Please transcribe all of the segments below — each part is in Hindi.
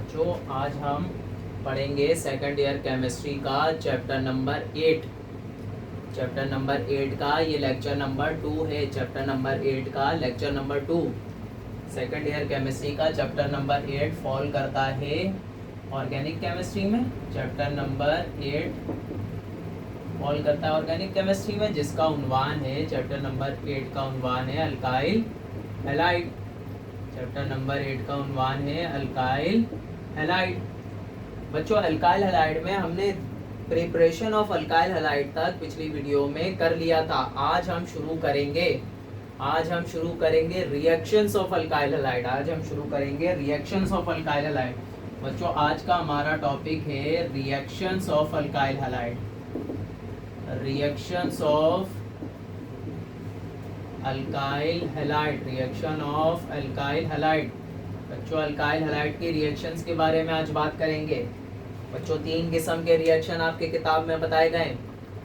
बच्चों आज हम पढ़ेंगे सेकंड ईयर केमिस्ट्री का चैप्टर नंबर 8। चैप्टर नंबर 8 का ये लेक्चर नंबर 2 है। चैप्टर नंबर 8 का lecture number 2 second year chemistry का चैप्टर नंबर 8 फॉल करता है ऑर्गेनिक केमिस्ट्री में। चैप्टर नंबर 8 फॉल करता है ऑर्गेनिक केमिस्ट्री में, जिसका उन्वान है, चैप्टर नंबर 8 का उन्वान है अल्काइल हैलाइड। चैप्टर नंबर 8 का उन्वान है अल्काइल हैलाइड। बच्चों अल्काइल हैलाइड में हमने प्रिपरेशन ऑफ अल्काइल हैलाइड तक पिछली वीडियो में कर लिया था। आज हम शुरू करेंगे रिएक्शंस ऑफ अल्काइल हैलाइड। आज हम शुरू करेंगे रिएक्शंस ऑफ अल्काइल हैलाइड। बच्चों आज का हमारा टॉपिक है reactions of alkyl halide. Reactions of alkyl halide, reaction of alkyl halide. बच्चों अल्काइल हैलाइड के रिएक्शंस के बारे में आज बात करेंगे। बच्चों 3 किस्म के रिएक्शन आपके किताब में बताए गए।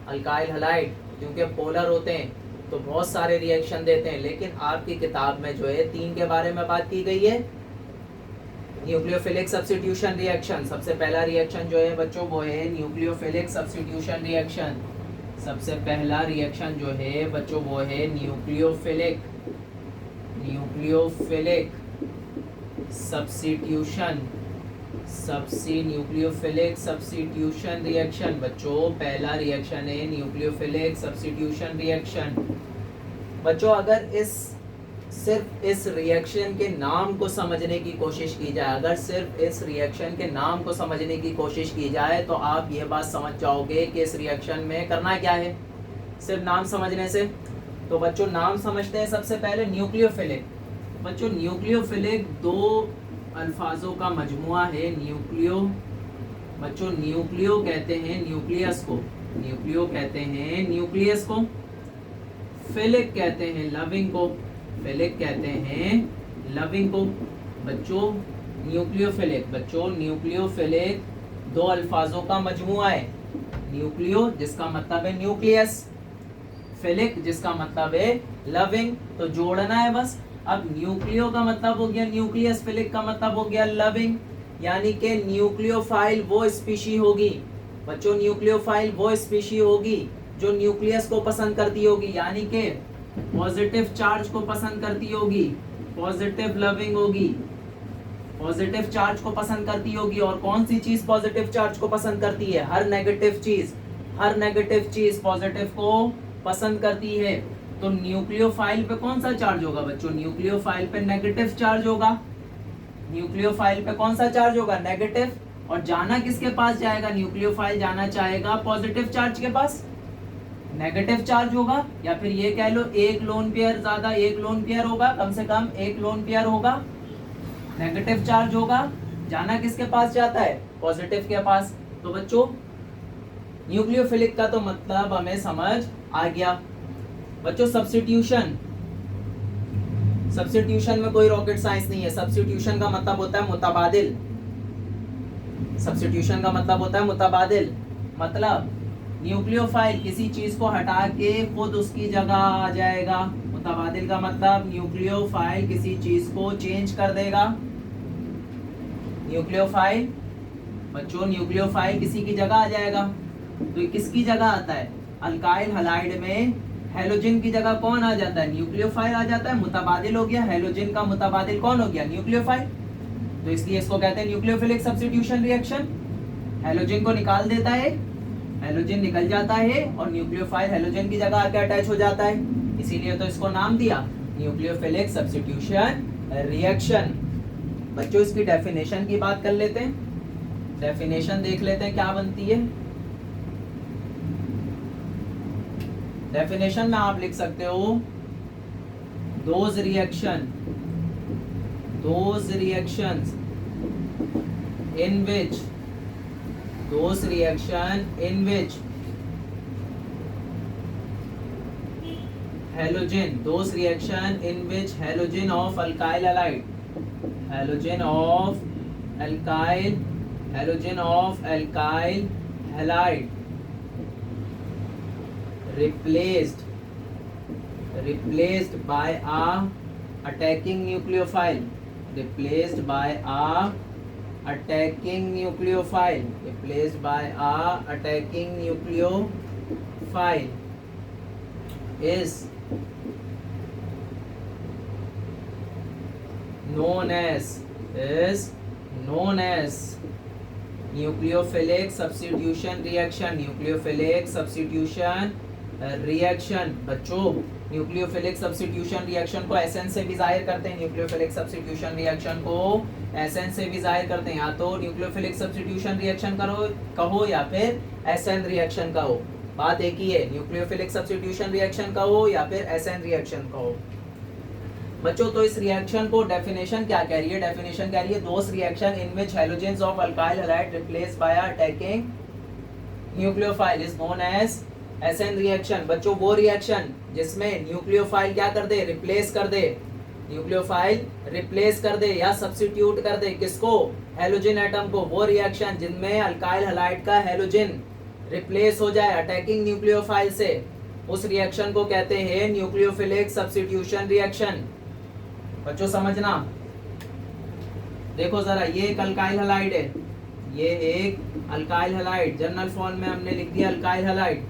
अल्काइल हैलाइड क्योंकि पोलर होते हैं तो बहुत सारे रिएक्शन देते हैं, लेकिन आपकी किताब में जो है 3 के बारे में बात की गई है। न्यूक्लियोफिलिक सब्स्टिट्यूशन रिएक्शन, सबसे पहला रिएक्शन जो है बच्चों वो है न्यूक्लियोफिलिक सब्स्टिट्यूशन रिएक्शन। सबसे पहला रिएक्शन जो है बच्चों वो है nucleophilic substitution nucleophilic substitution reaction. बच्चों पहला रिएक्शन है न्यूक्लियोफिलिक सब्स्टिट्यूशन रिएक्शन। बच्चों अगर सिर्फ इस रिएक्शन के नाम को समझने की कोशिश की जाए, की जाए तो आप ये बात समझ जाओगे कि इस रिएक्शन में करना क्या है सिर्फ नाम समझने से। तो बच्चों नाम समझते हैं सबसे पहले न्यूक्लियोफिलिक। बच्चों न्यूक्लियोफिलिक 2 अल्फाजों का मजमुआ है। न्यूक्लियो कहते हैं न्यूक्लियस को, फिलिक कहते हैं लविंग को। बच्चों न्यूक्लियोफिलिक 2 अल्फाजों का मजमुआ है। न्यूक्लियो जिसका मतलब है न्यूक्लियस, फिलिक जिसका मतलब है लविंग, तो जोड़ना है बस। अब न्यूक्लियो का मतलब हो गया न्यूक्लियस, फिलिक का मतलब हो गया लविंग, यानी कि न्यूक्लियोफाइल वो स्पीशी होगी। बच्चों न्यूक्लियोफाइल वो स्पीशी होगी जो न्यूक्लियस को पसंद करती होगी, यानी कि पॉजिटिव चार्ज को पसंद करती होगी, पॉजिटिव लविंग होगी, पॉजिटिव चार्ज को पसंद करती होगी। और कौन सी चीज पॉजिटिव चार्ज को पसंद करती है? हर नेगेटिव चीज पॉजिटिव को पसंद करती है। तो न्यूक्लियोफाइल पे कौन सा चार्ज होगा बच्चों? न्यूक्लियोफाइल पे नेगेटिव चार्ज होगा। न्यूक्लियोफाइल पे कौन सा चार्ज होगा? नेगेटिव। और जाना किसके पास जाएगा? न्यूक्लियोफाइल जाना चाहेगा पॉजिटिव चार्ज के पास, नेगेटिव चार्ज होगा। या फिर ये कह लो एक लोन पेयर होगा, कम से कम एक लोन पेयर होगा, नेगेटिव चार्ज होगा। जाना किसके पास जाता है? पॉजिटिव के पास। तो बच्चों न्यूक्लियोफिलिक का तो मतलब हमें समझ आ गया। बच्चों सब्स्टिट्यूशन में कोई रॉकेट साइंस नहीं है। सब्स्टिट्यूशन का मतलब होता है मुतबादिल। मतलब न्यूक्लियोफाइल किसी चीज को हटा के खुद उसकी जगह आ जाएगा। मुतबादिल का मतलब न्यूक्लियोफाइल किसी चीज को चेंज कर देगा। न्यूक्लियोफाइल किसी की जगह आ जाएगा। तो ये किसकी जगह आता है? अल्काइल हैलाइड में हेलोजन की जगह कौन आ जाता है? न्यूक्लियोफाइल आ जाता है। मुतबादिल हो गया, हेलोजन का मुतबादिल कौन हो गया? न्यूक्लियोफाइल। तो इसलिए इसको कहते हैं न्यूक्लियोफिलिक सब्स्टिट्यूशन रिएक्शन। हेलोजन को निकाल देता है, हेलोजन निकल जाता है और न्यूक्लियोफाइल हेलोजन की जगह आके अटैच हो जाता है, इसीलिए तो इसको नाम दिया न्यूक्लियोफिलिक सब्स्टिट्यूशन रिएक्शन। बच्चों इसकी डेफिनेशन की बात कर लेते हैं। डेफिनेशन देख लेते हैं क्या बनती है। डेफिनेशन में आप लिख सकते हो those reactions in which halogen of alkyl halide replaced by a attacking nucleophile, replaced by a attacking nucleophile, replaced by a attacking nucleophile is known as nucleophilic substitution reaction. nucleophilic substitution reaction बच्चों न्यूक्लियोफिलिक सब्स्टिट्यूशन रिएक्शन को एसएन से भी जाहिर करते हैं. न्यूक्लियोफिलिक सब्स्टिट्यूशन रिएक्शन को एसएन से भी जाहिर करते हैं. या तो न्यूक्लियोफिलिक सब्स्टिट्यूशन रिएक्शन कहो या फिर एसएन रिएक्शन कहो, बात एक ही है. न्यूक्लियोफिलिक सब्स्टिट्यूशन रिएक्शन कहो या फिर एसएन रिएक्शन कहो. बच्चों तो इस रिएक्शन को डेफिनेशन क्या कह रही है? डेफिनेशन कह रही है those reaction in which halogens of alkyl halide replace by attacking nucleophile is known as SN reaction. बच्चों वो रिएक्शन जिसमें न्यूक्लियोफाइल क्या कर दे? रिप्लेस कर दे. न्यूक्लियोफाइल रिप्लेस कर दे या सब्स्टिट्यूट कर दे किसको? हैलोजन एटम को. वो रिएक्शन जिनमें अल्काइल हैलाइड का हैलोजन रिप्लेस हो जाए अटैकिंग न्यूक्लियोफाइल से, उस रिएक्शन को कहते हैं न्यूक्लियोफिलिक सब्स्टिट्यूशन रिएक्शन. बच्चों समझना, देखो जरा, ये एक अल्काइल हैलाइड है, ये एक अल्काइल हैलाइड, जनरल फॉर्म में हमने लिख दिया अल्काइल हैलाइड.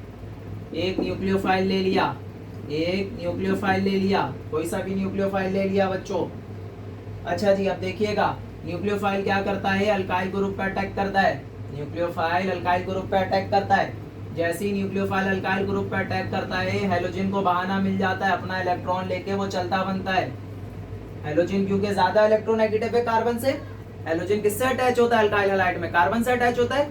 एक न्यूक्लियोफाइल ले लिया, एक न्यूक्लियोफाइल ले लिया, कोई सा भी न्यूक्लियोफाइल ले लिया बच्चों. अच्छा जी, अब देखिएगा न्यूक्लियोफाइल क्या करता है? अल्काइल ग्रुप पे अटैक करता है. न्यूक्लियोफाइल अल्काइल ग्रुप पे अटैक करता है. जैसे ही न्यूक्लियोफाइल अल्काइल ग्रुप पे अटैक करता है, हैलोजन को बहाना मिल जाता है, अपना इलेक्ट्रॉन लेके वो चलता बनता है. हैलोजन क्योंकि ज्यादा इलेक्ट्रोनेगेटिव है कार्बन से. हैलोजन किससे अटैच होता है अल्काइल हैलाइड में? कार्बन से अटैच होता है.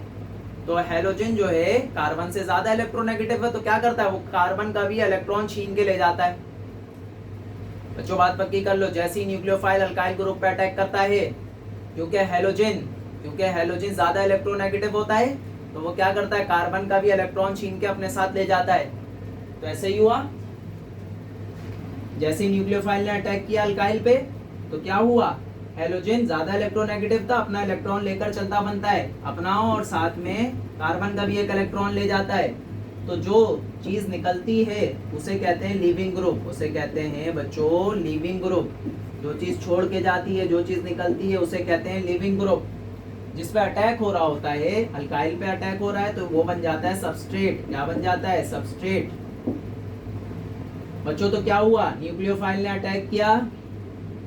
तो हैलोजन जो है कार्बन से ज्यादा इलेक्ट्रोनेगेटिव है, तो क्या करता है? वो कार्बन का भी इलेक्ट्रॉन छीन के ले जाता है. बच्चों बात पक्की कर लो. जैसे ही न्यूक्लियोफाइल अल्काइल ग्रुप पे अटैक करता है, क्योंकि हैलोजन ज्यादा इलेक्ट्रोनेगेटिव होता है, तो वो क्या करता है? कार्बन का भी इलेक्ट्रॉन छीन के अपने साथ ले जाता है. तो ऐसे ही हुआ. जैसे ही न्यूक्लियोफाइल ने अटैक किया अल्काइल पे, तो क्या हुआ? हैलोजन ज्यादा इलेक्ट्रोनेगेटिव था, अपना इलेक्ट्रॉन लेकर चलता बनता है अपना, और साथ में कार्बन का भी एक इलेक्ट्रॉन ले जाता है. तो जो चीज निकलती है उसे कहते हैं लीविंग ग्रुप. उसे कहते हैं बच्चों लीविंग ग्रुप. जो चीज छोड़ के जाती है, जो चीज निकलती है, उसे कहते हैं लीविंग ग्रुप. जिस पे अटैक हो रहा होता है, अल्काइल पे अटैक हो रहा है, तो वो बन जाता है सबस्ट्रेट. क्या बन जाता है? सबस्ट्रेट. बच्चों तो क्या हुआ? न्यूक्लियोफाइल ने अटैक किया,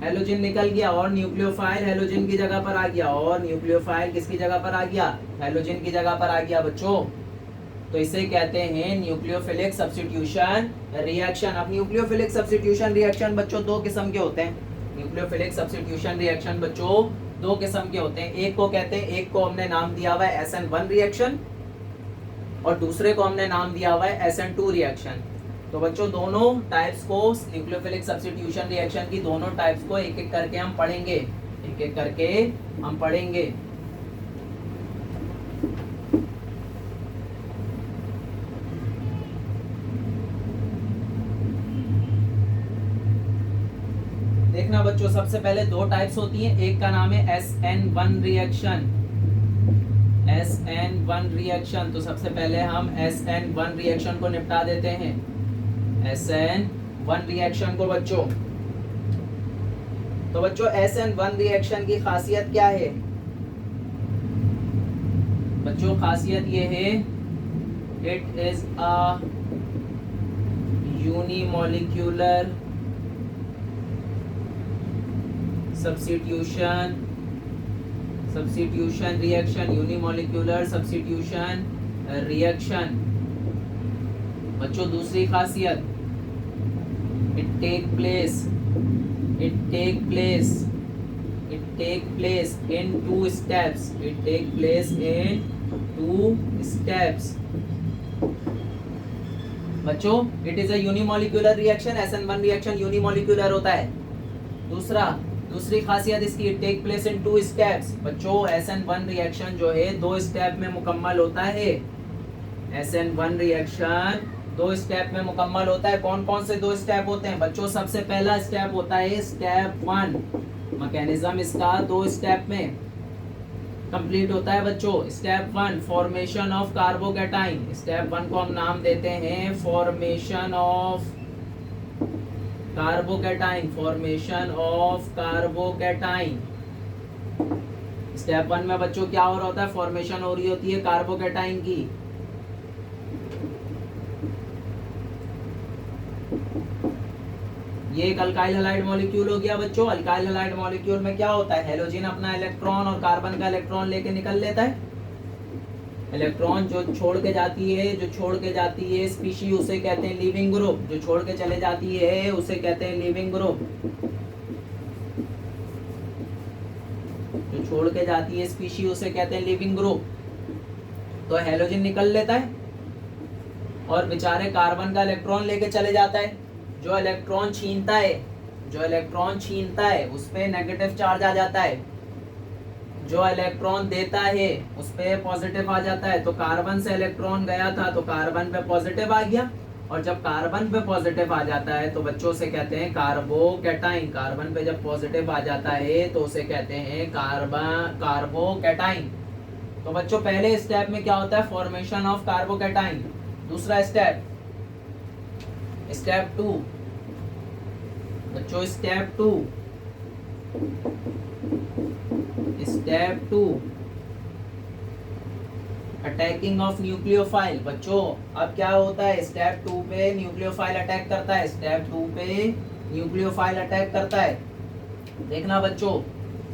हैलोजन निकल गया, और न्यूक्लियोफाइल हैलोजन की जगह पर आ गया, और न्यूक्लियोफाइल किसकी जगह पर आ गया? हैलोजन की जगह पर आ गया बच्चों. तो इसे कहते हैं न्यूक्लियोफिलिक सब्स्टिट्यूशन रिएक्शन. अब न्यूक्लियोफिलिक सब्स्टिट्यूशन रिएक्शन बच्चों दो किस्म के होते हैं. न्यूक्लियोफिलिक सब्स्टिट्यूशन रिएक्शन बच्चों दो किस्म के होते हैं. एक को कहते हैं, एक को हमने नाम दिया हुआ है SN1 रिएक्शन, और दूसरे को हमने नाम दिया हुआ है SN2 रिएक्शन. तो बच्चों दोनों टाइप्स को, न्यूक्लियोफिलिक सब्स्टिट्यूशन रिएक्शन की दोनों टाइप्स को एक एक करके हम पढ़ेंगे. एक एक करके हम पढ़ेंगे. देखना बच्चों, सबसे पहले दो टाइप्स होती हैं. एक का नाम है SN1 रिएक्शन. SN1 reaction. तो सबसे पहले हम SN1 रिएक्शन को निपटा देते हैं. SN1 रिएक्शन को बच्चों, तो बच्चों SN1 रिएक्शन की खासियत क्या है? बच्चों खासियत ये है, it is a unimolecular substitution reaction. Unimolecular substitution reaction. बच्चों दूसरी खासियत, it take place in 2 steps. It take place in 2 steps. बच्चों it is a unimolecular reaction. SN1 reaction unimolecular होता है. दूसरी खासियत इसकी, it take place in 2 steps. बच्चों SN1 रिएक्शन जो है 2 स्टेप में मुकम्मल होता है. SN1 रिएक्शन 2 स्टेप में मुकम्मल होता है. कौन कौन से 2 स्टेप होते हैं बच्चों? सबसे पहला स्टेप होता है स्टेप 1. मैकेनिज्म इसका 2 स्टेप में कंप्लीट होता है बच्चों. Step 1 formation of carbocation. Step 1 को हम नाम देते हैं फॉर्मेशन ऑफ कार्बोकैटाइन. स्टेप 1 में बच्चों क्या हो रहा होता है, फॉर्मेशन हो रही होती है कार्बोकैटाइन की। ये एक अल्काइल हैलाइड मॉलिक्यूल हो गया बच्चों। अल्काइल हैलाइड मॉलिक्यूल में क्या होता है, हेलोजन अपना इलेक्ट्रॉन और कार्बन का इलेक्ट्रॉन लेके निकल लेता है। इलेक्ट्रॉन जो छोड़ के जाती है स्पीशी, उसे कहते हैं लिविंग ग्रुप। जो छोड़ के चले जाती है उसे कहते हैं लिविंग ग्रुप। जो छोड़ के जाती है स्पीशी उसे कहते हैं लिविंग ग्रुप। तो हेलोजन निकल लेता है और बेचारे कार्बन का इलेक्ट्रॉन लेके चले जाता है। जो इलेक्ट्रॉन छीनता है उस पे नेगेटिव चार्ज आ जाता है। जो इलेक्ट्रॉन देता है उस पे पॉजिटिव आ जाता है। तो कार्बन से इलेक्ट्रॉन गया था तो कार्बन पे पॉजिटिव आ गया, और जब कार्बन पे पॉजिटिव आ जाता है तो बच्चों से कहते हैं कार्बोकैटाइन। कार्बन पे जब पॉजिटिव आ जाता है तो उसे कहते हैं कार्बोकैटाइन। तो बच्चों पहले स्टेप में क्या होता है, फॉर्मेशन ऑफ कार्बोकैटाइन। दूसरा स्टेप, स्टेप 2 बच्चों, स्टेप 2 अटैकिंग ऑफ न्यूक्लियोफाइल। बच्चों अब क्या होता है, स्टेप 2 पे न्यूक्लियोफाइल अटैक करता है। स्टेप 2 पे न्यूक्लियोफाइल अटैक करता है। देखना बच्चों,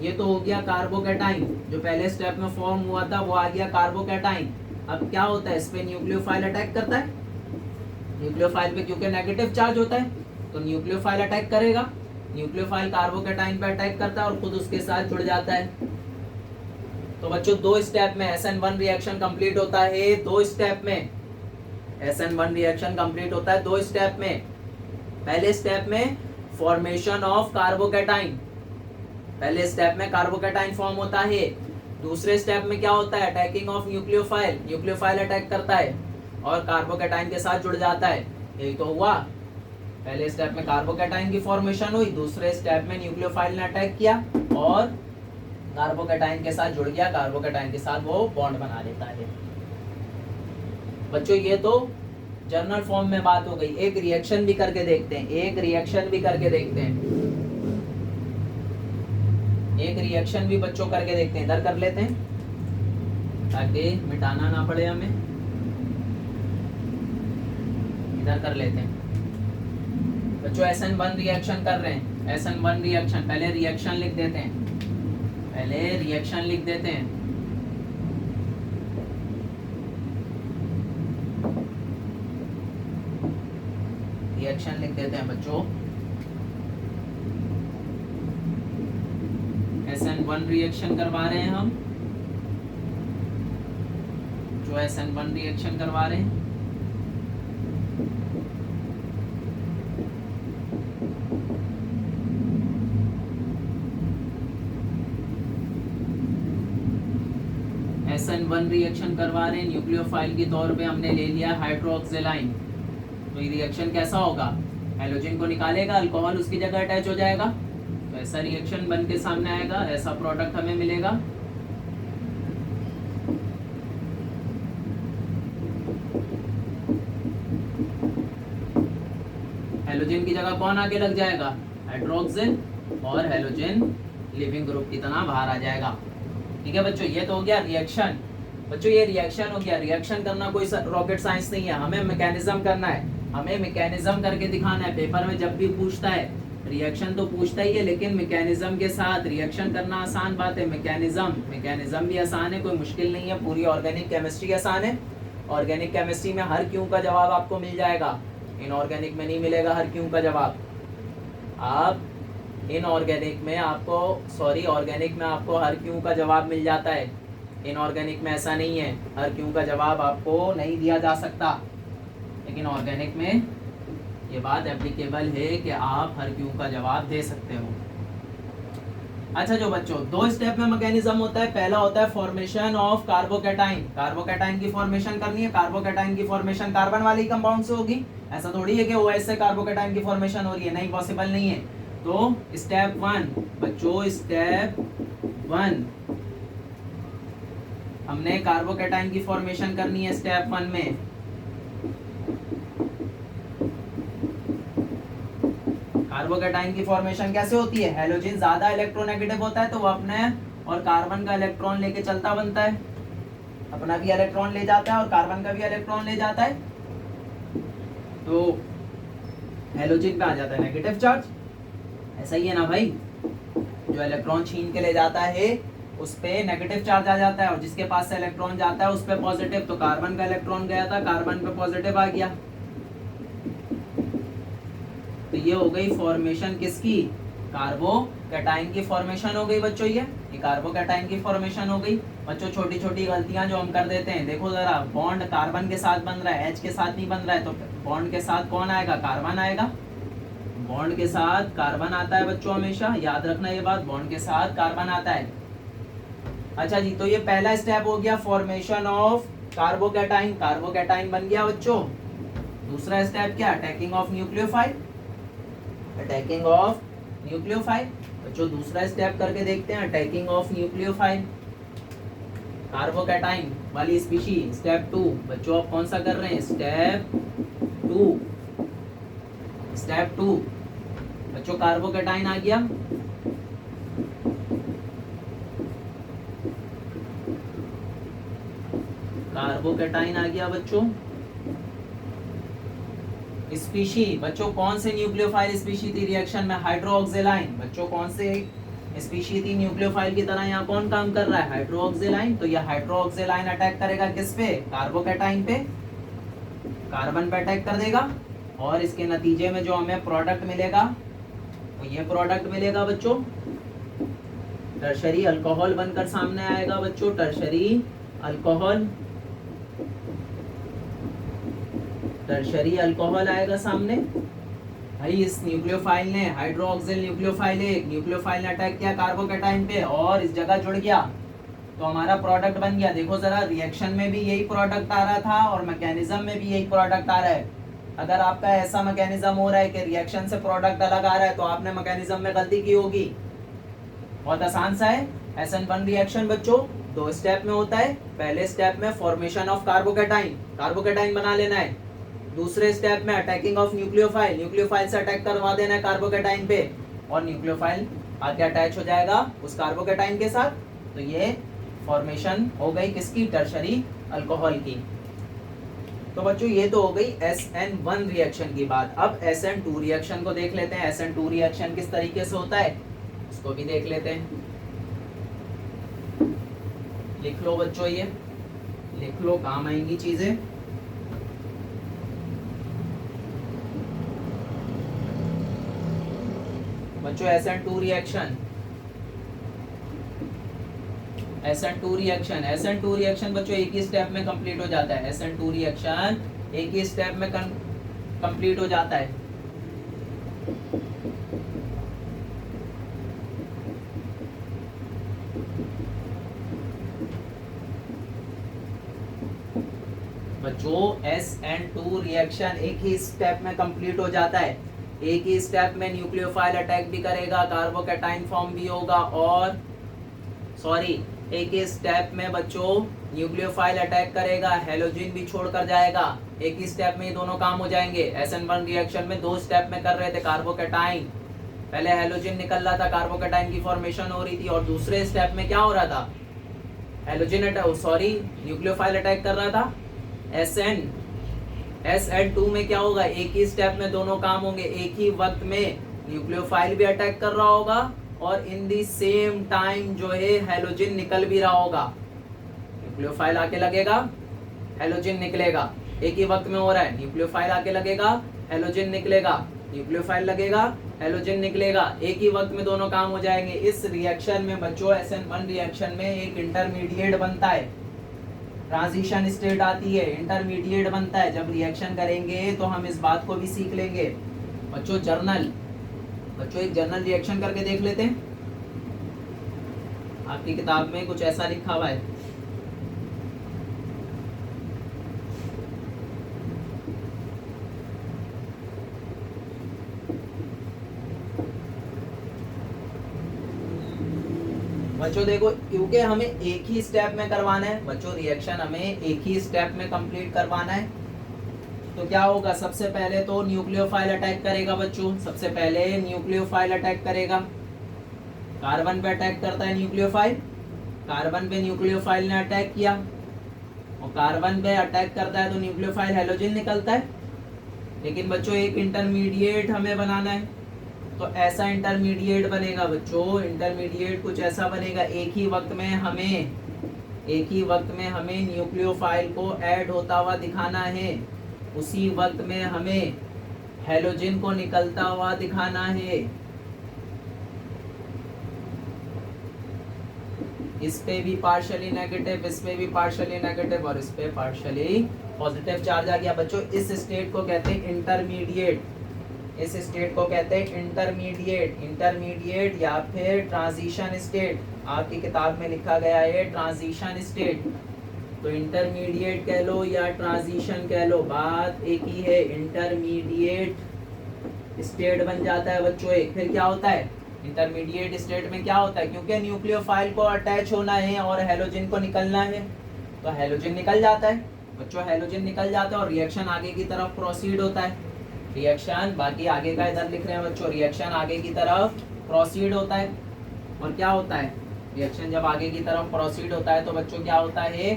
ये तो हो गया कार्बोकैटाइन। जो पहले स्टेप में फॉर्म हुआ था वो आ गया कार्बोकैटाइन। अब क्या होता है, इस पे न्यूक्लियोफाइल अटैक करता है। न्यूक्लियोफाइल पे क्योंकि नेगेटिव चार्ज होता है तो न्यूक्लियोफाइल अटैक करेगा। न्यूक्लियोफाइल कार्बोकैटाइन पे अटैक करता है और खुद उसके साथ जुड़ जाता है। तो बच्चों 2 स्टेप में SN1 रिएक्शन कंप्लीट होता है। 2 स्टेप में SN1 रिएक्शन कंप्लीट होता है 2 स्टेप में। पहले स्टेप में फॉर्मेशन ऑफ कार्बोकैटाइन, पहले स्टेप में कार्बोकैटाइन फॉर्म होता है। दूसरे स्टेप में क्या होता है, attacking of nucleophile. Nucleophile attack करता है और कार्बोकैटाइन के साथ जुड़ जाता है। यही तो हुआ, पहले स्टेप में कार्बोकैटाइन की फॉर्मेशन हुई, दूसरे स्टेप में न्यूक्लियोफाइल ने अटैक किया और कार्बोकैटाइन के साथ जुड़ गया। कार्बोकैटाइन के साथ वो बॉन्ड बना लेता है। बच्चों ये तो जनरल फॉर्म में बात हो गई। एक रिएक्शन भी करके देखते हैं, एक रिएक्शन भी बच्चों करके देखते हैं। इधर कर लेते हैं ताकि मिटाना ना पड़े हमें। इधर कर लेते हैं बच्चों। SN1 रिएक्शन कर रहे हैं। SN1 रिएक्शन, पहले रिएक्शन लिख देते हैं। रिएक्शन लिख देते हैं बच्चों। SN1 रिएक्शन करवा रहे हैं हम, जो SN1 रिएक्शन करवा रहे हैं। SN1 रिएक्शन करवा रहे हैं। न्यूक्लियोफाइल के तौर पे हमने ले लिया हाइड्रोक्सिलाइन। तो ये रिएक्शन कैसा होगा, हेलोजन को निकालेगा, अल्कोहल उसकी जगह अटैच हो जाएगा। तो ऐसा रिएक्शन बन के सामने आएगा, ऐसा प्रोडक्ट हमें मिलेगा। हेलोजन की जगह कौन आगे लग जाएगा, हाइड्रोक्सिल, और हेलोजन लिविंग ग्रुप की तरह बाहर आ जाएगा। ठीक है बच्चों, ये तो हो गया रिएक्शन। बच्चों ये रिएक्शन हो गया। रिएक्शन करना कोई रॉकेट साइंस नहीं है, हमें मैकेनिज्म करना है, हमें मैकेनिज्म करके दिखाना है। पेपर में जब भी पूछता है, रिएक्शन तो पूछता ही है लेकिन मैकेनिज्म के साथ। रिएक्शन करना आसान बात है, मैकेनिज्म भी आसान है, कोई मुश्किल नहीं है। पूरी ऑर्गेनिक केमिस्ट्री आसान है। ऑर्गेनिक केमिस्ट्री में हर क्यों का जवाब आपको मिल जाएगा, इनऑर्गेनिक में नहीं मिलेगा हर क्यों का जवाब। आप ऑर्गेनिक में आपको हर क्यों का जवाब मिल जाता है। इनऑर्गेनिक में ऐसा नहीं है, हर क्यों का जवाब आपको नहीं दिया जा सकता। लेकिन ऑर्गेनिक में ये बात एप्लीकेबल है कि आप हर क्यों का जवाब दे सकते हो। अच्छा जो बच्चों 2 स्टेप में मैकेनिज्म होता है। पहला होता है फॉर्मेशन ऑफ कार्बोकैटाइन। कार्बोकैटाइन की फॉर्मेशन करनी है। कार्बोकैटाइन की फॉर्मेशन कार्बन वाली कंपाउंड से होगी। ऐसा थोड़ी है कि OH से कार्बोकैटाइन की फॉर्मेशन हो रही है, नहीं, पॉसिबल नहीं है। तो स्टेप 1 बच्चों, स्टेप 1 हमने कार्बोकैटाइन की फॉर्मेशन करनी है। स्टेप 1 में कार्बोकैटाइन की फॉर्मेशन कैसे होती है, हेलोजन ज्यादा इलेक्ट्रोनेगेटिव होता है तो वो अपने और कार्बन का इलेक्ट्रॉन लेके चलता बनता है, अपना भी इलेक्ट्रॉन ले जाता है और कार्बन का भी इलेक्ट्रॉन ले जाता है, तो हैलोजन पे आ जाता है नेगेटिव चार्ज। ऐसा ही है ना भाई, जो इलेक्ट्रॉन छीन के ले जाता है उस पे नेगेटिव चार्ज आ जाता है और जिसके पास से इलेक्ट्रॉन जाता है उस पे पॉजिटिव। तो कार्बन का इलेक्ट्रॉन गया था, कार्बन पे पॉजिटिव आ गया। तो ये हो गई फॉर्मेशन किसकी, कार्बोकैटायन की फॉर्मेशन हो गई बच्चों। ये कार्बोकैटायन की फॉर्मेशन हो गई बच्चों। छोटी छोटी गलतियां जो हम कर देते हैं, देखो जरा, बॉन्ड कार्बन के साथ बन रहा है, H के साथ नहीं बन रहा है, तो बॉन्ड के साथ कौन आएगा, कार्बन आएगा। बॉन्ड के साथ कार्बन आता है बच्चों, हमेशा याद रखना ये बात, बॉन्ड के साथ कार्बन आता है। अच्छा जी, तो ये पहला स्टेप हो गया फॉर्मेशन ऑफ कार्बोकैटायन, कार्बोकैटायन बन गया बच्चों। दूसरा स्टेप क्या, attacking of nucleophile, attacking of nucleophile बच्चों। दूसरा स्टेप करके देखते हैं, अटैकिंग ऑफ न्यूक्लियोफाइल, कार्बोकैटायन वाली स्पीशी। स्टेप 2 बच्चों, आप कौन सा कर रहे हैं, स्टेप 2, स्टेप 2 बच्चों, कार्बोकैटायन आ गया। कार्बोकैटायन आ गया बच्चों। स्पीशी बच्चों, कौन से न्यूक्लियोफाइल स्पीशी थी रिएक्शन में, हाइड्रोक्सिलाइन बच्चों। कौन से स्पीशी थी न्यूक्लियोफाइल की तरह, यहाँ कौन काम कर रहा है, हाइड्रोक्सिलाइन। तो यह हाइड्रोक्सिलाइन अटैक करेगा किस पे, कार्बोकैटायन पे, कार्बन पे अटैक कर देगा और इसके नतीजे में जो हमें प्रोडक्ट मिलेगा तो ये प्रोडक्ट मिलेगा बच्चों, टर्शरी अल्कोहल बनकर सामने आएगा बच्चों, टर्शरी अल्कोहल, टर्शरी अल्कोहल आएगा सामने। भाई इस न्यूक्लियोफाइल ने, हाइड्रोक्सिल न्यूक्लियोफाइल ने अटैक किया कार्बोकैटायन पे और इस जगह जुड़ गया, तो हमारा प्रोडक्ट बन गया। देखो जरा, रिएक्शन में भी यही प्रोडक्ट आ रहा था और मैकेनिज्म में भी यही प्रोडक्ट आ रहा है। अगर आपका ऐसा मैकेनिज्म हो रहा है कि रिएक्शन से प्रोडक्ट अलग आ रहा है, तो आपने मैकेनिज्म में गलती की होगी। बहुत आसान सा है। SN1 रिएक्शन बच्चों 2 स्टेप में होता है। पहले स्टेप में फॉर्मेशन ऑफ कार्बोकैटायन, कार्बोकैटायन बना लेना है। दूसरे स्टेप में अटैकिंग ऑफ न्यूक्लियोफाइल, न्यूक्लियोफाइल से अटैक करवा देना है कार्बोकैटायन पे और न्यूक्लियोफाइल आके अटैच हो जाएगा उस कार्बोकैटायन के साथ। तो ये फॉर्मेशन हो गई किसकी, टर्शरी अल्कोहल की। तो बच्चों ये तो हो गई SN1 रिएक्शन की बात। अब SN2 रिएक्शन को देख लेते हैं। SN2 रिएक्शन किस तरीके से होता है इसको भी देख लेते हैं। लिख लो बच्चों, ये लिख लो, काम आएंगी चीजें। बच्चों SN2 reaction, SN2 reaction, SN2 reaction बच्चों एक ही स्टेप में कंप्लीट हो जाता है। SN2 रिएक्शन एक ही स्टेप में कंप्लीट हो जाता है। बच्चों SN2 रिएक्शन एक ही स्टेप में कंप्लीट हो जाता है। एक ही स्टेप में न्यूक्लियोफाइल अटैक भी करेगा, कार्बोकैटायन फॉर्म भी होगा और एक ही स्टेप में बच्चों न्यूक्लियोफाइल अटैक करेगा, हैलोजन भी छोड़कर जाएगा। एक ही स्टेप में ये दोनों काम हो जाएंगे। SN1 रिएक्शन में 2 स्टेप में कर रहे थे कार्बोकैटायन, पहले हैलोजन निकल रहा था, कार्बोकैटायन की फॉर्मेशन हो रही थी और दूसरे स्टेप में क्या हो रहा था, हैलोजन न्यूक्लियोफाइल अटैक कर रहा था। SN2 में क्या होगा, एक ही स्टेप में दोनों काम होंगे। एक ही वक्त में न्यूक्लियोफाइल भी अटैक कर रहा होगा और इन दी सेम टाइम जो है हैलोजन निकल भी रहा होगा। न्यूक्लियोफाइल आके लगेगा, हैलोजन निकलेगा, एक ही वक्त में हो रहा है। न्यूक्लियोफाइल आके लगेगा, हैलोजन निकलेगा, न्यूक्लियोफाइल लगेगा, हैलोजन निकलेगा, एक ही वक्त में दोनों काम हो जाएंगे। इस रिएक्शन में बच्चों SN1 रिएक्शन में एक इंटरमीडिएट बनता है, ट्रांजिशन स्टेट आती है, इंटरमीडिएट बनता है। जब रिएक्शन करेंगे तो हम इस बात को भी सीख लेंगे बच्चों। बच्चों एक जर्नल रिएक्शन करके देख लेते हैं। आपकी किताब में कुछ ऐसा लिखा हुआ है, बच्चों देखो, क्योंकि हमें एक ही स्टेप में करवाना है बच्चों, रिएक्शन हमें एक ही स्टेप में कंप्लीट करवाना है। तो क्या होगा, सबसे पहले तो न्यूक्लियोफाइल अटैक करेगा बच्चों, सबसे पहले न्यूक्लियोफाइल अटैक करेगा, कार्बन पे अटैक करता है न्यूक्लियोफाइल कार्बन पे न्यूक्लियोफाइल ने अटैक किया और कार्बन पे अटैक करता है तो न्यूक्लियोफाइल हेलोजन निकलता है। लेकिन बच्चों एक इंटरमीडिएट हमें बनाना है, तो ऐसा इंटरमीडिएट बनेगा बच्चों, इंटरमीडिएट कुछ ऐसा बनेगा, एक ही वक्त में हमें न्यूक्लियोफाइल को ऐड होता हुआ दिखाना है, उसी वक्त में हमें हेलोजन को निकलता हुआ दिखाना है। इस पे भी पार्शियली नेगेटिव, इस पे भी पार्शियली नेगेटिव और इस पे पार्शियली पॉजिटिव चार्ज आ गया बच्चों। इस स्टेट को कहते हैं इंटरमीडिएट, इस स्टेट को कहते हैं इंटरमीडिएट या फिर ट्रांजिशन स्टेट। आपकी किताब में लिखा गया है ट्रांजिशन स्टेट, तो इंटरमीडिएट कह लो या ट्रांजिशन कह लो, बात एक ही है। इंटरमीडिएट स्टेट बन जाता है बच्चों एक। फिर क्या होता है इंटरमीडिएट स्टेट में, क्या होता है, क्योंकि न्यूक्लियोफाइल को अटैच होना है और हेलोजन को निकलना है, तो हेलोजन निकल जाता है बच्चों, हेलोजन निकल जाता है और रिएक्शन आगे की तरफ प्रोसीड होता है। रिएक्शन बाकी आगे का इधर लिख रहे हैं बच्चों, रिएक्शन आगे की तरफ प्रोसीड होता है। और क्या होता है, रिएक्शन जब आगे की तरफ प्रोसीड होता है तो बच्चों क्या होता है,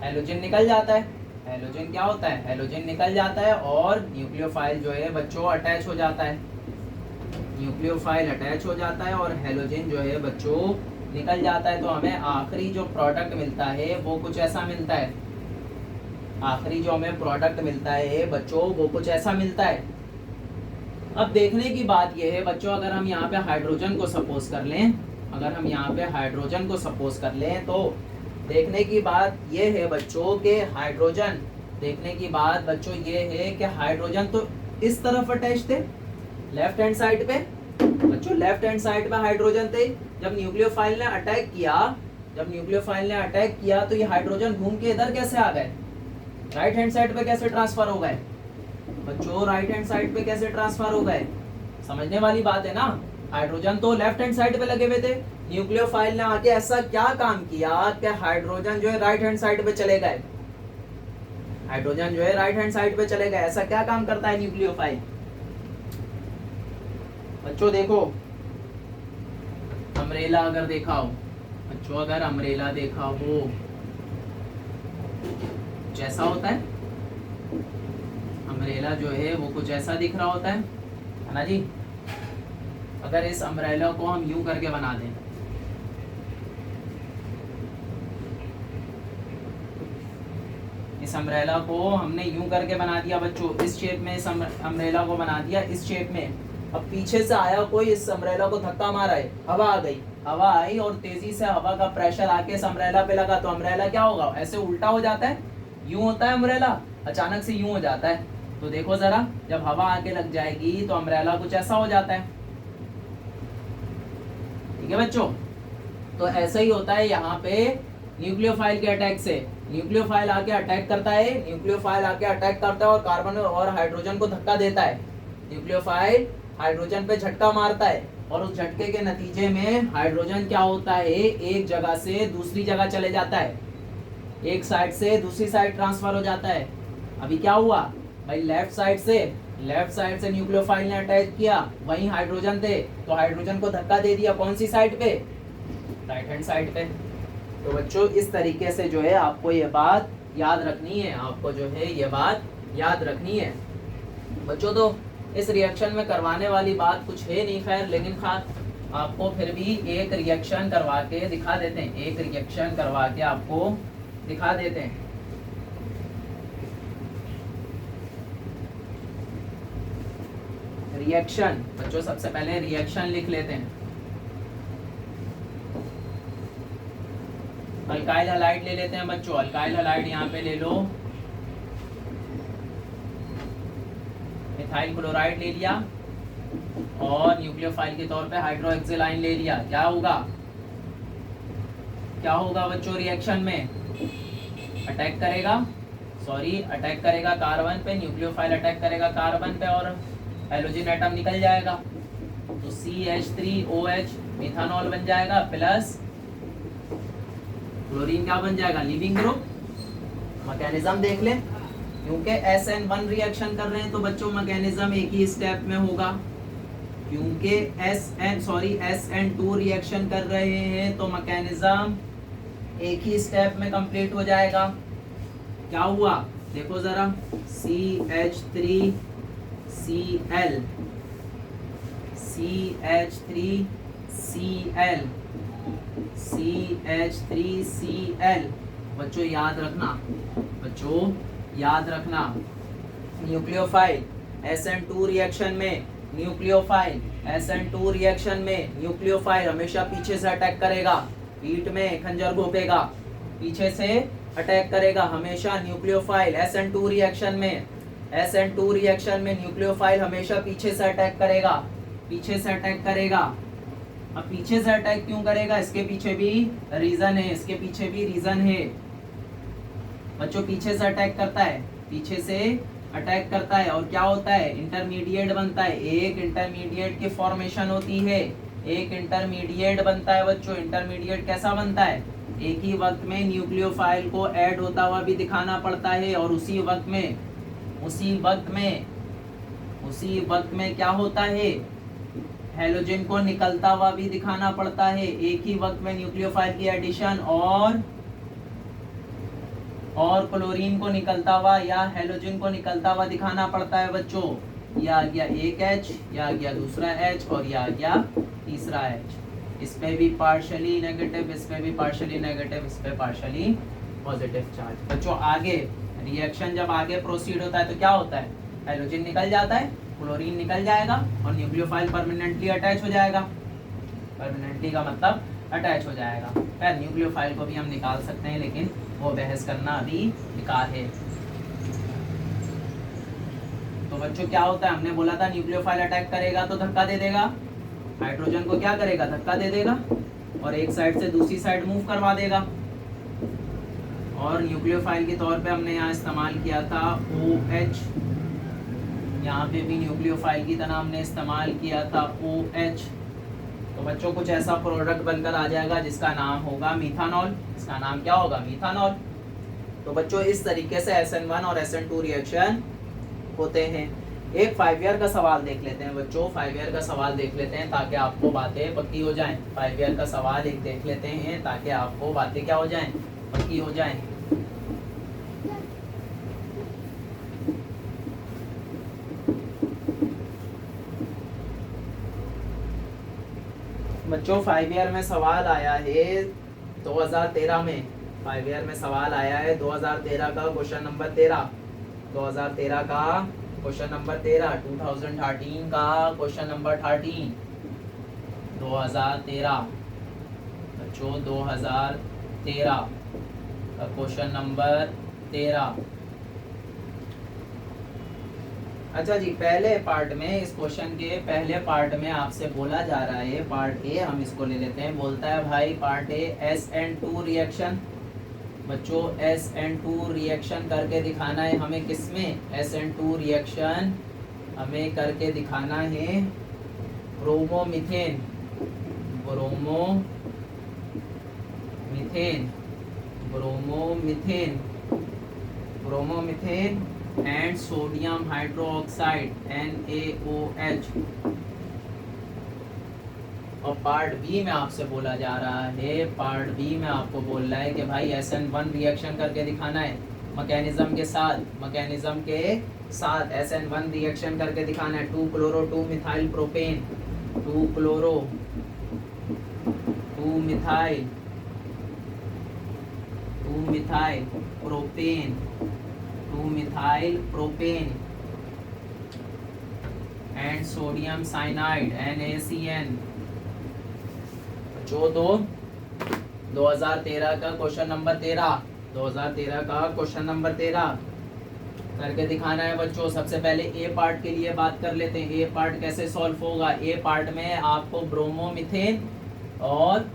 हेलोजन निकल जाता है। हेलोजन क्या होता है, हेलोजन निकल जाता है और न्यूक्लियोफाइल जो है बच्चों अटैच हो जाता है, न्यूक्लियोफाइल अटैच हो जाता है और हेलोजन जो है बच्चों निकल जाता है। तो हमें आखिरी जो प्रोडक्ट मिलता है वो कुछ ऐसा मिलता है, आखिरी जो हमें प्रोडक्ट मिलता है बच्चों वो कुछ ऐसा मिलता है। अब देखने की बात ये है बच्चों, अगर हम यहाँ पे हाइड्रोजन को सपोज कर लें, अगर हम यहाँ पे हाइड्रोजन को सपोज कर लें, तो देखने की बात ये है बच्चों के हाइड्रोजन, देखने की बात बच्चों ये है कि हाइड्रोजन तो इस तरफ अटैच थे, लेफ्ट हैंड साइड पे बच्चों, लेफ्ट हैंड साइड पे हाइड्रोजन थे। जब न्यूक्लियोफाइल ने अटैक किया, तो ये हाइड्रोजन घूम के इधर कैसे आ गए, राइट हैंड साइड पे कैसे ट्रांसफर हो गए बच्चों, राइट हैंड साइड पे कैसे ट्रांसफर हो गए, समझने वाली बात है ना। हाइड्रोजन तो लेफ्ट हैंड साइड पे लगे हुए थे, न्यूक्लियोफाइल ने आके ऐसा क्या काम किया कि हाइड्रोजन जो है राइट हैंड साइड पे चले गए, हाइड्रोजन जो है राइट हैंड साइड पे चले गए। ऐसा क्या काम करता है न्यूक्लियोफाइल बच्चों, देखो अम्ब्रेला अगर देखा हो बच्चों, अगर अम्ब्रेला देखा हो जैसा होता है, अम्ब्रेला जो है वो कुछ ऐसा दिख रहा होता है ना जी। अगर इस अम्ब्रेला को हम यूं करके बना दें, इस अम्ब्रेला को हमने यूं करके बना दिया बच्चों, इस शेप में इस अम्ब्रेला को बना दिया, इस शेप में। अब पीछे से आया कोई, इस अम्ब्रेला को धक्का मारा है, हवा आ गई, हवा आई और तेजी से हवा का प्रेशर आके इस अम्ब्रेला पे लगा, तो अम्ब्रेला क्या होगा, ऐसे उल्टा हो जाता है, यूं होता है अम्ब्रेला, अचानक से यूं हो जाता है। तो देखो जरा, जब हवा आके लग जाएगी तो अम्ब्रेला कुछ ऐसा हो जाता है, ठीक है बच्चों। तो ऐसा ही होता है यहाँ पे न्यूक्लियोफाइल के अटैक से, न्यूक्लियोफाइल आके अटैक करता है, न्यूक्लियोफाइल आके अटैक करता है और कार्बन और हाइड्रोजन को धक्का देता है, न्यूक्लियोफाइल हाइड्रोजन पे झटका मारता है और उस झटके के नतीजे में हाइड्रोजन क्या होता है, एक जगह से दूसरी जगह चले जाता है, एक साइड से दूसरी साइड ट्रांसफर हो जाता है। अभी क्या हुआ भाई, लेफ्ट साइड से न्यूक्लियोफाइल ने अटैक किया, वहीं हाइड्रोजन थे, तो हाइड्रोजन को धक्का दे दिया कौन सी साइड पे, राइट हैंड साइड पे। तो बच्चों इस तरीके से जो है आपको ये बात याद रखनी है, आपको जो है ये बात याद रखनी है बच्चों। तो इस रिएक्शन में करवाने वाली बात कुछ है नहीं खैर, लेकिन आपको फिर भी एक रिएक्शन करवा के दिखा देते हैं, एक रिएक्शन करवा के आपको दिखा देते हैं। रिएक्शन बच्चों, सबसे पहले रिएक्शन लिख लेते हैं। अल्काइल हैलाइड ले लेते हैं बच्चों, अल्काइल हैलाइड यहाँ पे ले लो, मिथाइल क्लोराइड ले लिया और न्यूक्लियोफाइल के तौर पे हाइड्रोक्सिलाइन ले लिया। क्या होगा, क्या होगा बच्चों, रिएक्शन में अटैक करेगा कार्बन पे, न्यूक्लियोफाइल अटैक करेगा कार्बन पे और हाइड्रोजन एटम निकल जाएगा, तो CH3OH मिथानॉल बन जाएगा, प्लस क्लोरीन क्या बन जाएगा, लिविंग ग्रुप। मैकेनिज्म देख लें, क्योंकि SN1 रिएक्शन कर रहे हैं तो बच्चों मैकेनिज्म एक ही स्टेप में होगा, क्योंकि SN2 रिएक्शन कर रहे हैं तो मैकेनिज्म एक ही स्टेप में कंप्लीट हो जाएगा। क्या हुआ देखो जरा, CH3Cl, CH3Cl, CH3Cl। बच्चों याद रखना, बच्चों याद रखना, न्यूक्लियोफाइल SN2 रिएक्शन में, न्यूक्लियोफाइल SN2 रिएक्शन में न्यूक्लियोफाइल हमेशा पीछे से अटैक करेगा, पीठ में खंजर घोपेगा, पीछे से अटैक करेगा हमेशा। न्यूक्लियोफाइल SN2 रिएक्शन में, SN2 रिएक्शन में न्यूक्लियोफाइल हमेशा पीछे से अटैक करेगा, पीछे से अटैक करेगा। अब पीछे से अटैक क्यों करेगा, इसके पीछे भी रीजन है, इसके पीछे भी रीजन है बच्चों। पीछे से अटैक करता है, पीछे से अटैक करता है और क्या होता है, इंटरमीडिएट बनता है। एक इंटरमीडिएट की फॉर्मेशन होती है, एक इंटरमीडिएट बनता है बच्चों। इंटरमीडिएट कैसा बनता है, एक ही वक्त में न्यूक्लियोफाइल को ऐड होता हुआ भी दिखाना पड़ता है और उसी वक्त में क्या होता है, हेलोजन को निकलता हुआ भी दिखाना पड़ता है। एक ही वक्त में न्यूक्लियोफाइल की एडिशन और क्लोरीन को निकलता हुआ या हेलोजन को निकलता हुआ दिखाना पड़ता है बच्चों। यह आ गया एक H, यह आ गया दूसरा H और यह आ गया तीसरा H। इस पे भी पार्शियली नेगेटिव, इस पे भी पार्शियली नेगेटिव, इस पे पार्शियली पॉजिटिव चार्ज। बच्चों आगे रिएक्शन जब आगे प्रोसीड होता है तो क्या होता है, हेलोजन निकल जाता है, क्लोरीन निकल जाएगा और न्यूक्लियोफाइल परमानेंटली अटैच हो जाएगा। परमानेंटली का मतलब अटैच हो जाएगा। खैर न्यूक्लियोफाइल को भी हम निकाल सकते हैं, लेकिन वो बहस करना अभी बेकार है। तो बच्चों क्या होता है, हमने बोला था न्यूक्लियोफाइल अटैक करेगा तो धक्का दे देगा, हाइड्रोजन को क्या करेगा, धक्का दे देगा और एक साइड से दूसरी साइड मूव करवा देगा। और न्यूक्लियोफाइल के तौर पे हमने यहाँ इस्तेमाल किया था OH, यहाँ पे भी न्यूक्लियोफाइल की तरह हमने इस्तेमाल किया था OH। तो बच्चों कुछ ऐसा प्रोडक्ट बनकर आ जाएगा जिसका नाम होगा मीथानॉल। इसका नाम क्या होगा, मीथानॉल। तो बच्चों इस तरीके से SN1 और SN2 रिएक्शन होते हैं। एक 5 ईयर का सवाल देख लेते हैं बच्चों, 5 ईयर का सवाल देख लेते हैं ताकि आपको बातें पक्की हो जाएं। 5 ईयर का सवाल एक देख लेते हैं ताकि आपको बातें क्या हो जाएं, पक्की हो जाएं। बच्चों 5 ईयर में सवाल आया है 2013 में, 5 ईयर में सवाल आया है 2013 का क्वेश्चन नंबर 13, 2013 का क्वेश्चन नंबर 13, 2013 का क्वेश्चन नंबर 13, 2013 बच्चों 2013 का क्वेश्चन नंबर 13। अच्छा जी, पहले पार्ट में, इस क्वेश्चन के पहले पार्ट में आपसे बोला जा रहा है, पार्ट ए हम इसको ले लेते हैं। बोलता है भाई पार्ट ए SN2 रिएक्शन। बच्चों SN2 रिएक्शन करके दिखाना है हमें, किसमें, SN2 रिएक्शन हमें करके दिखाना है bromomethane, bromomethane and sodium hydroxide NaOH। और पार्ट बी में आपसे बोला जा रहा है, पार्ट बी में आपको बोल रहा है कि भाई SN1 रिएक्शन करके दिखाना है मैकेनिज्म के साथ, SN1 रिएक्शन करके दिखाना है। 2 chloro 2 methyl propane, 2 chloro 2 methyl propane and sodium cyanide NaCN। जो 2013 का क्वेश्चन नंबर 13, 2013 का क्वेश्चन नंबर 13 करके दिखाना है बच्चों। सबसे पहले ए पार्ट के लिए बात कर लेते हैं। ए पार्ट कैसे सॉल्व होगा, ए पार्ट में आपको ब्रोमोमीथेन और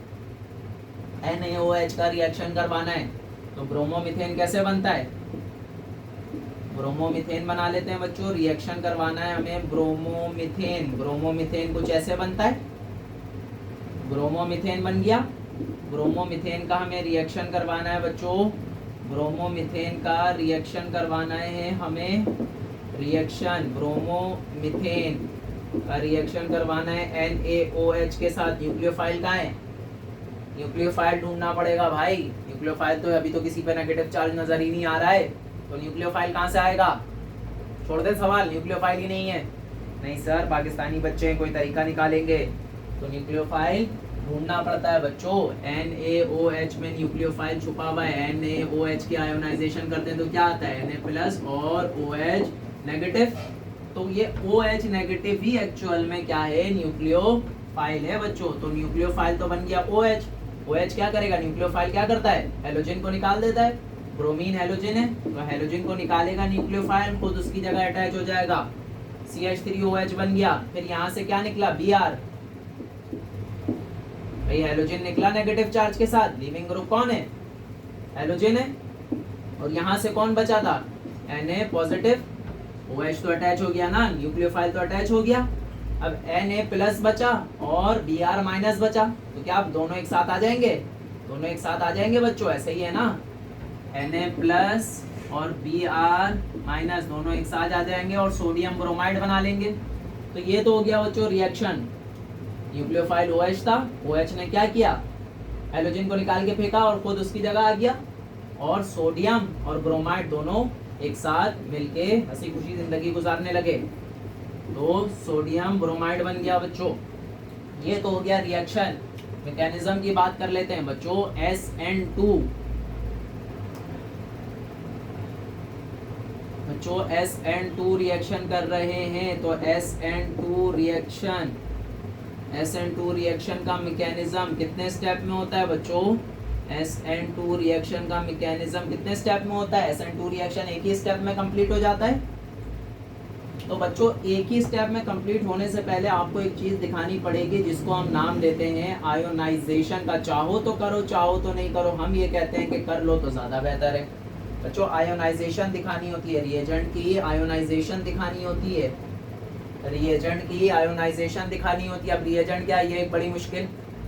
NaOH का रिएक्शन करवाना है। तो ब्रोमोमीथेन कैसे बनता है, ब्रोमोमीथेन बना लेते हैं बच्चों। रिएक्शन करवाना है हमें ब्रोमोमीथेन कुछ ऐसे बनता है, ब्रोमोमीथेन बन गया। ब्रोमोमीथेन का हमें रिएक्शन करवाना है बच्चों, ब्रोमोमीथेन का रिएक्शन करवाना है हमें, ब्रोमोमीथेन का रिएक्शन करवाना है NaOH के साथ। न्यूक्लियोफाइल का है, न्यूक्लियोफाइल ढूंढना पड़ेगा भाई। न्यूक्लियोफाइल तो अभी तो किसी पे नेगेटिव चार्ज नजर ही नहीं आ रहा है, तो न्यूक्लियोफाइल कहाँ से आएगा? छोड़ दे सवाल, न्यूक्लियोफाइल ही नहीं है। नहीं सर, पाकिस्तानी बच्चे हैं, कोई तरीका निकालेंगे। तो न्यूक्लियोफाइल ढूंढना पड़ता है बच्चों। NaOH में न्यूक्लियोफाइल छुपा हुआ है। NaOH की आयोनाइजेशन करते हैं तो क्या आता है? Na+ और OH नेगेटिव। तो ये OH नेगेटिव ही एक्चुअल में क्या है? न्यूक्लियोफाइल है बच्चों। तो न्यूक्लियोफाइल तो बन गया OH। OH क्या करेगा? न्यूक्लियोफाइल क्या करता है? हेलोजन को निकाल देता है। ब्रोमीन हेलोजन है, तो हेलोजन को निकालेगा न्यूक्लियोफाइल, खुद उसकी जगह अटैच हो जाएगा। CH3OH बन गया। फिर यहाँ से क्या निकला? Br। भाई हेलोजन निकला नेगेटिव चार्ज के साथ, लिविंग ग्रुप कौन है? हेलोजन है। और यहाँ से कौन बचा था? Na+। OH तो अटैच हो गया ना, न्यूक्लियोफाइल तो अटैच हो गया। अब Na+ बचा और Br- बचा, तो क्या अब दोनों एक साथ आ जाएंगे? दोनों एक साथ आ जाएंगे बच्चों, ऐसे ही है ना। Na+ और Br- दोनों एक साथ आ जाएंगे और सोडियम ब्रोमाइड बना लेंगे। तो ये तो हो गया बच्चों रिएक्शन। न्यूक्लियोफाइल OH था, OH ने क्या किया? हेलोजन को निकाल के फेंका और खुद उसकी जगह आ गया, और सोडियम और ब्रोमाइड दोनों एक साथ मिलके हंसी खुशी जिंदगी गुजारने लगे। तो सोडियम ब्रोमाइड बन गया बच्चों। ये तो हो गया रिएक्शन। मैकेनिज्म की बात कर लेते हैं बच्चों। SN2 बच्चों, SN2 रिएक्शन कर रहे हैं, तो SN2 रिएक्शन का मैकेनिज्म कितने स्टेप में होता है बच्चों? SN2 रिएक्शन का मैकेनिज्म कितने स्टेप में होता है? SN2 रिएक्शन एक ही स्टेप में कंप्लीट हो जाता है। तो बच्चों एक ही स्टेप में कंप्लीट होने से पहले आपको एक चीज दिखानी पड़ेगी, जिसको हम नाम देते हैं आयोनाइजेशन का। चाहो तो करो, चाहो तो नहीं करो, हम ये कहते हैं कि कर लो तो ज्यादा बेहतर है। बच्चों आयोनाइजेशन दिखानी होती है, रिएजेंट की आयोनाइजेशन दिखानी होती है, रिएजेंट की आयोनाइजेशन दिखानी होती है। अब रिएजेंट क्या है, ये एक बड़ी मुश्किल।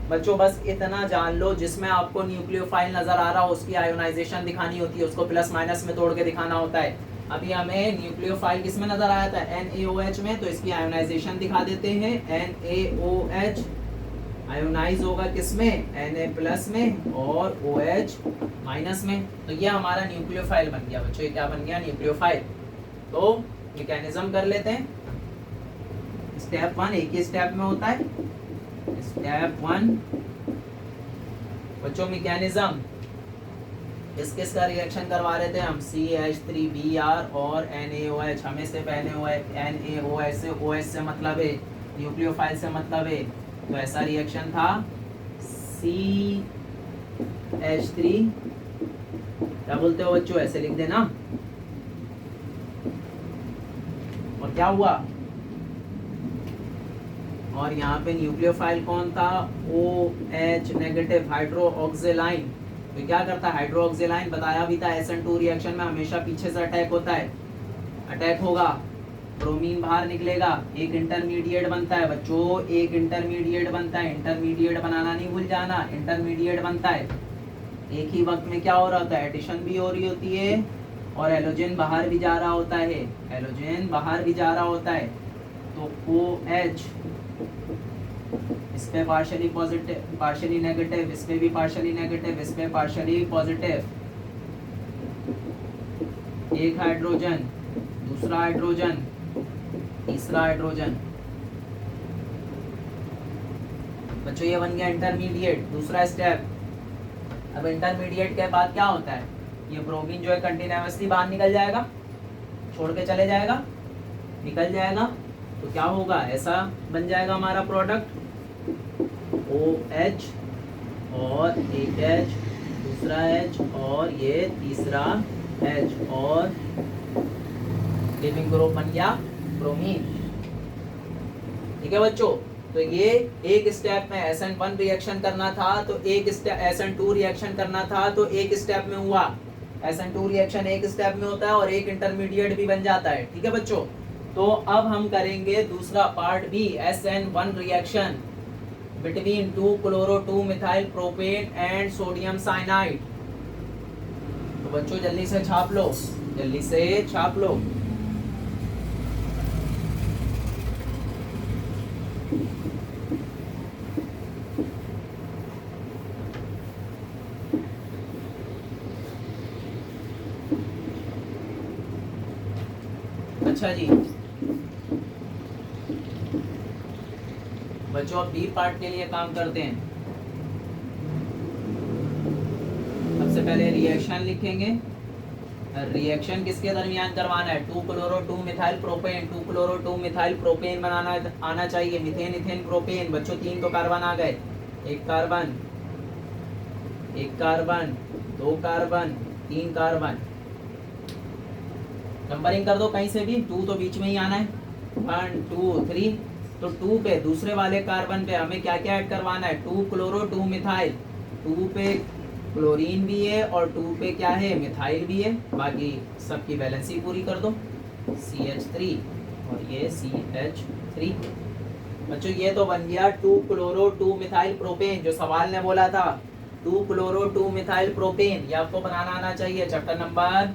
बच्चों बस इतना जान लो, जिसमें आपको न्यूक्लियोफाइल नजर आ रहा हो उसकी आयोनाइजेशन दिखानी होती है, उसको प्लस माइनस में तोड़ के दिखाना होता है। अभी हमें न्यूक्लियोफाइल किस में नजर आया था? NaOH में, तो इसकी आयोनाइजेशन दिखा देते हैं। NaOH आयोनाइज होगा किसमें? Na+ में और OH- में। तो ये हमारा न्यूक्लियोफाइल बन गया बच्चों। ये क्या बन गया? न्यूक्लियोफाइल। तो मैकेनिज्म कर लेते हैं। स्टेप 1 एक ही स्टेप में होता है। स्टेप 1 बच्चों मैकेनिज्म किस किस का रिएक्शन करवा रहे थे हम? CH3Br और NaOH। हमें सिर्फ NaOH से OH से मतलब है, न्यूक्लियोफाइल से मतलब है। तो ऐसा रिएक्शन था। CH3 क्या बोलते हो बच्चों? ऐसे लिख देना। और क्या हुआ? और यहाँ पे न्यूक्लियोफाइल कौन था? OH negative, hydroxyl ion. तो क्या करता है हाइड्रोक्सिलाइन? बताया भी था SN2 रिएक्शन में हमेशा पीछे से अटैक होता है। अटैक होगा, ब्रोमीन बाहर निकलेगा, एक इंटरमीडिएट बनता है बच्चों, एक इंटरमीडिएट बनता है। इंटरमीडिएट बनाना नहीं भूल जाना, इंटरमीडिएट बनता है। एक ही वक्त में क्या हो रहा होता है? एडिशन भी हो रही होती है और हेलोजन बाहर भी जा रहा होता है। हेलोजन बाहर भी जा रहा होता है। तो OH इस पे पार्शियली पॉजिटिव, पार्शियली नेगेटिव, इस पे भी पार्शियली नेगेटिव, इस पे पार्शियली पॉजिटिव। एक हाइड्रोजन, दूसरा हाइड्रोजन, तीसरा हाइड्रोजन। बच्चों ये बन गया इंटरमीडिएट, दूसरा स्टेप। अब इंटरमीडिएट के बाद क्या होता है? ये ब्रोमीन जो है कंटिन्यूअसली बाहर निकल जाएगा, छोड़ के चले जाएगा, निकल जाएगा। तो क्या होगा? ऐसा बन जाएगा हमारा प्रोडक्ट, OH और एक H, दूसरा H और ये तीसरा H, और लिविंग ग्रुप बन गया ब्रोमीन। ठीक है बच्चों। तो ये एक स्टेप में SN1 रिएक्शन करना था, तो एक स्टेप SN2 रिएक्शन करना था, तो एक स्टेप में हुआ। SN2 रिएक्शन एक स्टेप में होता है और एक इंटरमीडिएट भी बन जाता है। ठीक है बच्चों। तो अब हम करेंगे दूसरा पार्ट भी, SN1 reaction between 2 chloro 2 methyl propane and sodium cyanide. तो बच्चों जल्दी से छाप लो, जल्दी से छाप लो। अच्छा जी बच्चों, अब बी पार्ट के लिए काम करते हैं। सबसे पहले रिएक्शन लिखेंगे। रिएक्शन किसके दरमियान करवाना है? 2 chloro 2 methyl propane, 2 chloro 2 methyl propane बनाना आना चाहिए। Methane ethane propane. बच्चों 3 तो कार्बन आ गए, एक कार्बन, एक कार्बन, 2 कार्बन, 3 कार्बन। नंबरिंग कर दो कहीं से भी, 2 तो बीच में ही आना है, 1 2 3। तो 2 पे दूसरे वाले कार्बन पे हमें क्या क्या ऐड करवाना है? 2 क्लोरो 2 मिथाइल। 2 पे क्लोरीन भी है और 2 पे क्या है? मिथाइल भी है। बाकी सबकी बैलेंसी पूरी कर दो, CH3 और ये CH3। बच्चों ये तो बन गया 2 क्लोरो 2 मिथाइल प्रोपेन, जो सवाल ने बोला था 2 क्लोरो 2 मिथाइल प्रोपेन। ये आपको बनाना आना चाहिए। चैप्टर नंबर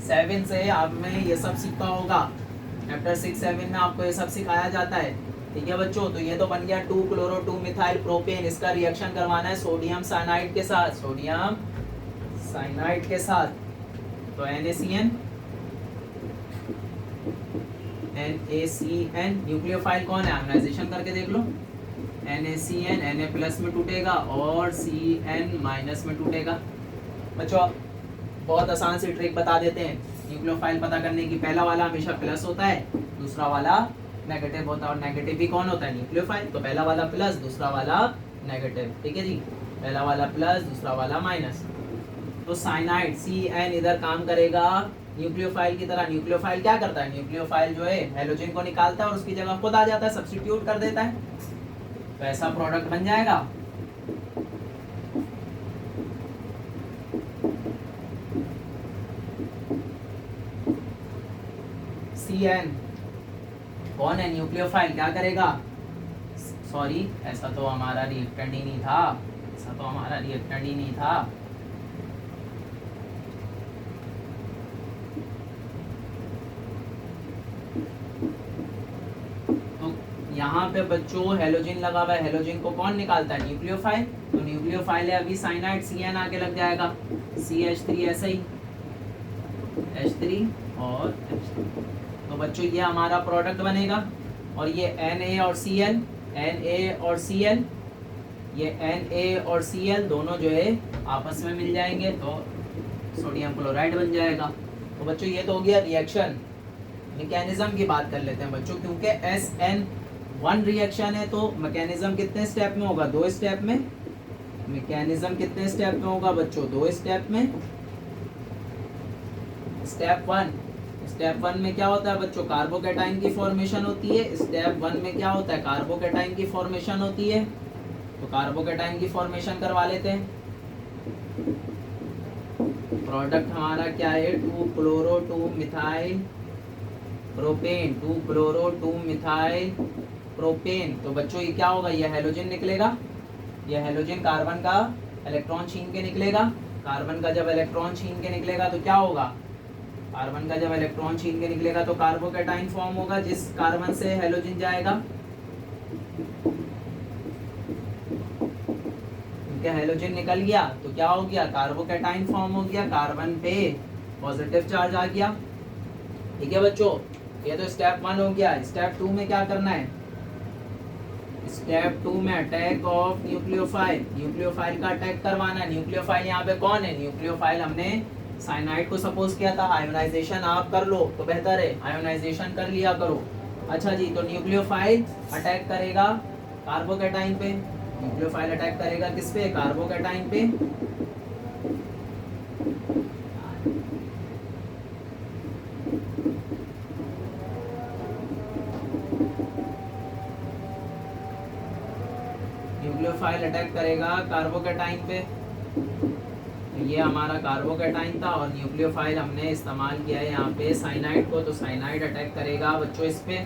7 से आपने ये सब सीखा होगा। चैप्टर 6-7 में आपको ये सब सिखाया जाता है। ठीक है बच्चों, तो ये तो बन गया 2 क्लोरो 2 मिथाइल प्रोपेन। इसका रिएक्शन करवाना है सोडियम साइनाइड के साथ, सोडियम साइनाइड के साथ। तो NaCN, NaCN न्यूक्लियोफाइल कौन है? आयोनाइजेशन करके देख लो। NaCN Na+ में टूटेगा और Cn- में टूटेगा। बच्चों बहुत आसान सी ट्रिक बता देते हैं न्यूक्लियोफाइल पता करने की। पहला वाला हमेशा प्लस होता है, दूसरा वाला नेगेटिव होता है। और नेगेटिव भी कौन होता है? न्यूक्लियोफाइल। तो पहला वाला प्लस, दूसरा वाला नेगेटिव। ठीक है जी, पहला वाला प्लस, दूसरा वाला माइनस। तो साइनाइड Cn इधर काम करेगा न्यूक्लियोफाइल की तरह। न्यूक्लियोफाइल क्या करता है? न्यूक्लियोफाइल जो है हेलोजन को निकालता है और उसकी जगह खुद आ जाता है, सब्स्टिट्यूट कर देता है। तो ऐसा प्रोडक्ट बन जाएगा। Cn कौन है? न्यूक्लियोफाइल। क्या करेगा? सॉरी, ऐसा तो हमारा रिएक्टेंट ही नहीं था, ऐसा तो हमारा रिएक्टेंट ही नहीं था। तो यहाँ पे बच्चों हेलोजन लगा हुआ है, हेलोजन को कौन निकालता है? न्यूक्लियोफाइल। तो न्यूक्लियोफाइल है अभी साइनाइड, Cn आगे लग जाएगा, CH3 ऐसे ही, H3 और H3। तो बच्चों ये हमारा प्रोडक्ट बनेगा। और ये Na और Cl, Na और Cl, ये Na और Cl दोनों जो है आपस में मिल जाएंगे तो सोडियम क्लोराइड बन जाएगा। तो बच्चों ये तो हो गया रिएक्शन। मैकेनिज्म की बात कर लेते हैं बच्चों, क्योंकि SN1 रिएक्शन है तो मैकेनिज्म कितने स्टेप में होगा? 2 स्टेप में। मैकेनिज्म कितने स्टेप में होगा बच्चों? 2 स्टेप में। स्टेप 1 में क्या होता है बच्चों? कार्बोकैटाइन की फॉर्मेशन होती है। स्टेप 1 में क्या होता है? कार्बोकैटाइन की फॉर्मेशन होती है। तो कार्बोकैटाइन की फॉर्मेशन करवा लेते हैं। प्रोडक्ट हमारा क्या है? 2 chloro 2 methyl propane, 2 chloro 2 methyl propane. तो बच्चों ये क्या होगा? ये हेलोजन निकलेगा। ये हेलोजन कार्बन का इलेक्ट्रॉन छीन के निकलेगा। कार्बन का जब इलेक्ट्रॉन छीन के निकलेगा तो क्या होगा? कार्बन का जब इलेक्ट्रॉन छीन के निकलेगा तो कार्बोकैटाइन फॉर्म होगा, जिस कार्बन से हेलोजन जाएगा। क्योंकि हेलोजन निकल गया तो क्या हो गया? कार्बोकैटाइन फॉर्म हो गया, कार्बन पे पॉजिटिव चार्ज आ गया। ठीक है बच्चों, ये तो स्टेप 1 हो गया। स्टेप 2 में क्या करना है? स्टेप 2 में अटैक ऑफ न्यूक्लियोफाइल। न्यूक्लियोफाइल का अटैक करवाना है। न्यूक्लियोफाइल यहाँ पे कौन है? न्यूक्लियोफाइल हमने साइनाइड को सपोज किया था। आयोनाइजेशन आप कर लो तो बेहतर है, आयोनाइजेशन कर लिया करो। अच्छा जी, तो न्यूक्लियोफाइल अटैक करेगा कार्बोकैटाइन पे। न्यूक्लियोफाइल अटैक करेगा किस पे? कार्बोकैटाइन पे। न्यूक्लियोफाइल अटैक करेगा कार्बोकैटाइन पे। तो ये हमारा कार्बोकैटाइन था और न्यूक्लियोफाइल हमने इस्तेमाल किया है यहाँ पे साइनाइड को। तो साइनाइड अटैक करेगा बच्चों इस पे,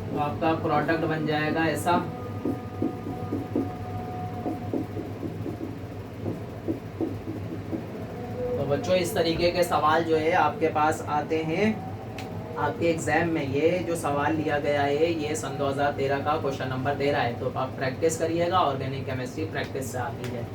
तो आपका प्रोडक्ट बन जाएगा ऐसा। तो बच्चों इस तरीके के सवाल जो है आपके पास आते हैं आपके एग्जाम में। ये जो सवाल लिया गया है ये सन 2013 का क्वेश्चन नंबर 13 है। तो आप प्रैक्टिस करिएगा, ऑर्गेनिक केमिस्ट्री प्रैक्टिस से आती है।